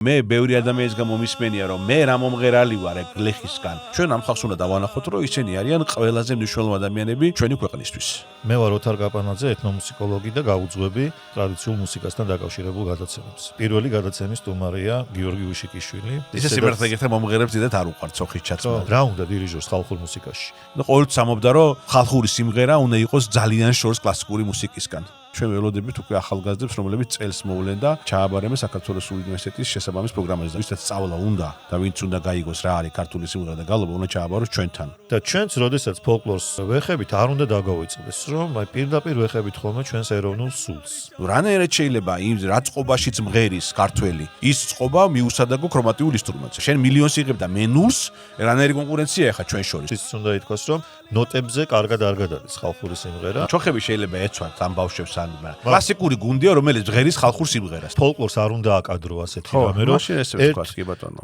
მე ბევრი ადამიანის გამო მისმენია რომ მე რა მომღერალი ვარ ეგ გლეხისგან. ჩვენ ამ ხალხს უნდა დავანახოთ რომ ისინი არიან ყველაზე მნიშვნელოვანი ადამიანები ჩვენი ქვეყნისთვის. მე ვარ ოთარ კაპანაძე, ეთნომუსიკოლოგი და გავუძღვები ტრადიციულ მუსიკასთან დაკავშირებულ გადაცემებს. პირველი გადაცემის სტუმარია გიორგი უშიკიშვილი. ისე სიმართლე მომღერებს დიდად არ უყვართ სოხის ჩაცმა. რა უნდა დირიჟორს ხალხურ მუსიკაში? ნუ ყოველთვის ამბობდა რომ ხალხური სიმღერა უნდა იყოს ძალიან შორს კლასიკური მუსიკისგან. ჩვენ ველოდებით უკვე ახალგაზრდებს, რომლებიც წელს მოვლენ და ჩააბარემენ საქართველოს უნივერსიტეტის შესაბამის პროგრამაზე. ვისაც სწავლა უნდა და ვინც უნდა გაიგოს რა არის ქართული სიმღერა და გალობა უნდა ჩააბაროს ჩვენთან. და ჩვენც როდესაც ფოლკლორს ვეხებით, არ უნდა დაგავიწყდეს, რომ პირდაპირ ვეხებით ხოლმე ჩვენს ეროვნულ სულს. რანაირად შეიძლება იმ რა წყობაშიც მღერის ქართველი, ის წყობა მიუსადაგო ქრომატიულ ინსტრუმენტზე. შენ მილიონს იღებ და მე ნულს, რანაირი კონკურენცია ახლა ჩვენ შორის. ის უნდა ითქვას, რომ ნოტებზე კარგად არ გადადის ხალხური სიმღერა. ჩოხები შეიძლება ეცვათ ამ ბავშვებს ან კლასიკური გუნდია, რომელიც მღერის ხალხურ სიმღერას. ფოლკლორს არ უნდა აკადრო ასეთი რამე, რომ მაშინ ესე ვთქვას, კი ბატონო.